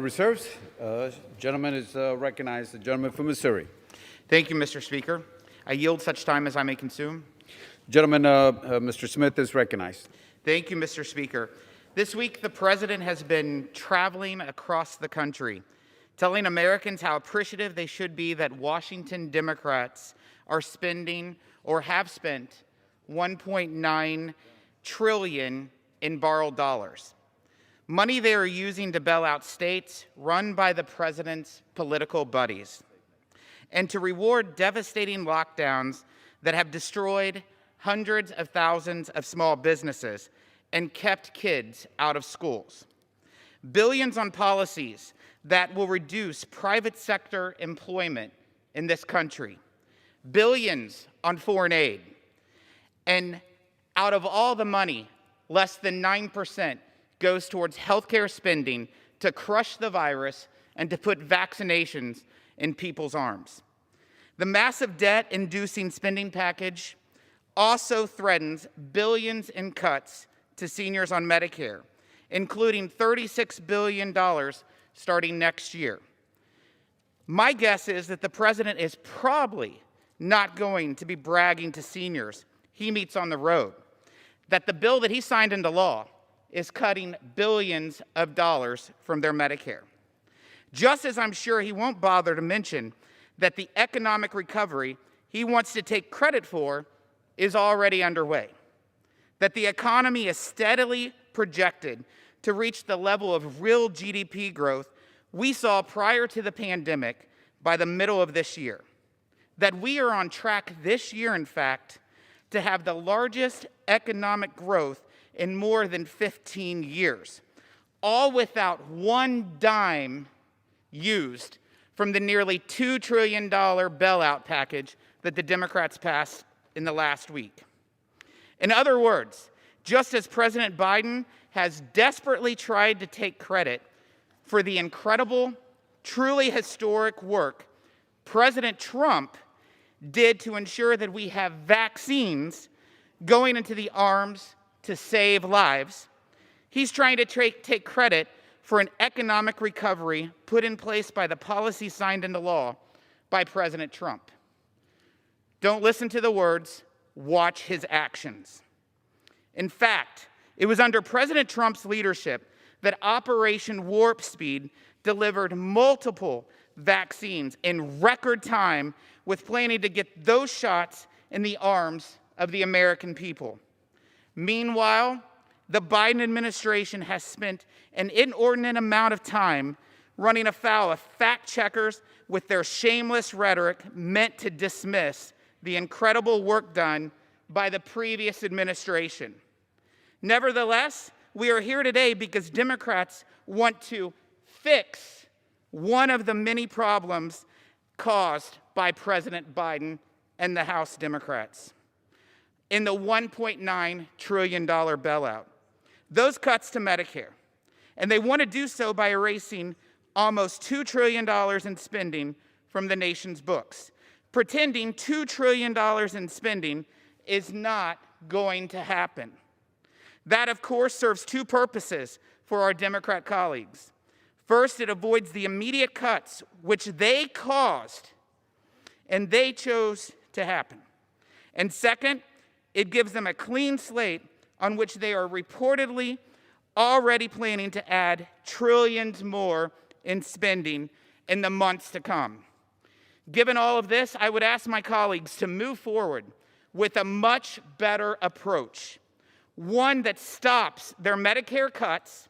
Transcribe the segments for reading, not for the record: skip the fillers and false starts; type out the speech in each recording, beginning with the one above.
reserves. Gentleman is recognized. The gentleman from Missouri. Thank you, Mr. Speaker. I yield such time as I may consume. Gentleman, Mr. Smith is recognized. Thank you, Mr. Speaker. This week, the President has been traveling across the country, telling Americans how appreciative they should be that Washington Democrats are spending or have spent $1.9 trillion in borrowed dollars. Money they are using to bail out states run by the President's political buddies, and to reward devastating lockdowns that have destroyed hundreds of thousands of small businesses and kept kids out of schools. Billions on policies that will reduce private sector employment in this country. Billions on foreign aid. And out of all the money, less than 9% goes towards healthcare spending to crush the virus and to put vaccinations in people's arms. The massive debt-inducing spending package also threatens billions in cuts to seniors on Medicare, including $36 billion starting next year. My guess is that the President is probably not going to be bragging to seniors he meets on the road that the bill that he signed into law is cutting billions of dollars from their Medicare. Just as I'm sure he won't bother to mention that the economic recovery he wants to take credit for is already underway, that the economy is steadily projected to reach the level of real GDP growth we saw prior to the pandemic by the middle of this year, that we are on track this year, in fact, to have the largest economic growth in more than 15 years, all without one dime used from the nearly $2 trillion bailout package that the Democrats passed in the last week. In other words, just as President Biden has desperately tried to take credit for the incredible, truly historic work President Trump did to ensure that we have vaccines going into the arms to save lives, he's trying to take credit for an economic recovery put in place by the policy signed into law by President Trump. Don't listen to the words, watch his actions. In fact, it was under President Trump's leadership that Operation Warp Speed delivered multiple vaccines in record time, with planning to get those shots in the arms of the American people. Meanwhile, the Biden administration has spent an inordinate amount of time running afoul of fact checkers with their shameless rhetoric meant to dismiss the incredible work done by the previous administration. Nevertheless, we are here today because Democrats want to fix one of the many problems caused by President Biden and the House Democrats in the $1.9 trillion bailout. Those cuts to Medicare. And they want to do so by erasing almost $2 trillion in spending from the nation's books, pretending $2 trillion in spending is not going to happen. That, of course, serves two purposes for our Democrat colleagues. First, it avoids the immediate cuts which they caused and they chose to happen. And second, it gives them a clean slate on which they are reportedly already planning to add trillions more in spending in the months to come. Given all of this, I would ask my colleagues to move forward with a much better approach, one that stops their Medicare cuts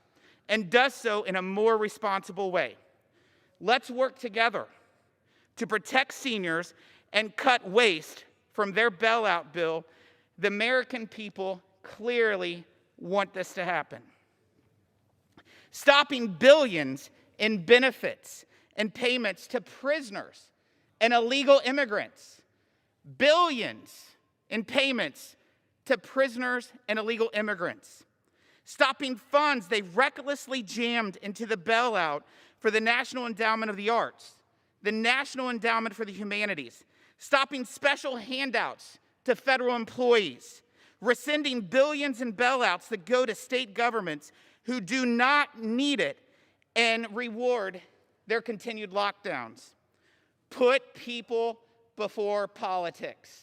and does so in a more responsible way. Let's work together to protect seniors and cut waste from their bailout bill. The American people clearly want this to happen. Stopping billions in benefits and payments to prisoners and illegal immigrants. Billions in payments to prisoners and illegal immigrants. Stopping funds they recklessly jammed into the bailout for the National Endowment of the Arts, the National Endowment for the Humanities. Stopping special handouts to federal employees. Rescinding billions in bailouts that go to state governments who do not need it, and reward their continued lockdowns. Put people before politics.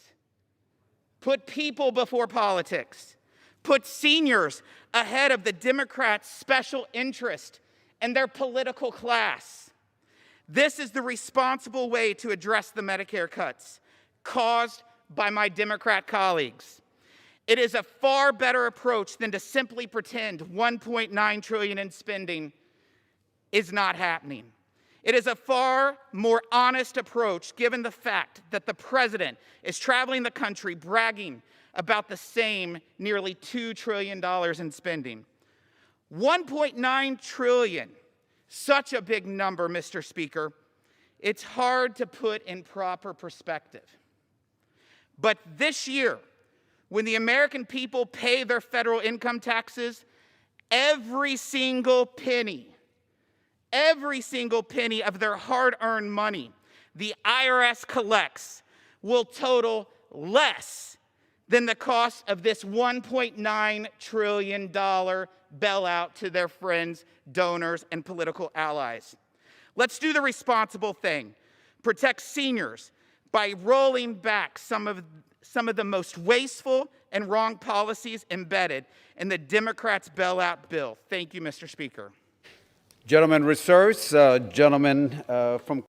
Put people before politics. Put seniors ahead of the Democrats' special interest and their political class. This is the responsible way to address the Medicare cuts caused by my Democrat colleagues. It is a far better approach than to simply pretend $1.9 trillion in spending is not happening. It is a far more honest approach given the fact that the president is traveling the country bragging about the same nearly $2 trillion in spending. $1.9 trillion, such a big number, Mr. Speaker. It's hard to put in proper perspective. But this year, when the American people pay their federal income taxes, every single penny of their hard-earned money the IRS collects will total less than the cost of this $1.9 trillion bailout to their friends, donors, and political allies. Let's do the responsible thing. Protect seniors by rolling back some of the most wasteful and wrong policies embedded in the Democrats' bailout bill. Thank you, Mr. Speaker. Gentleman reserves, gentleman from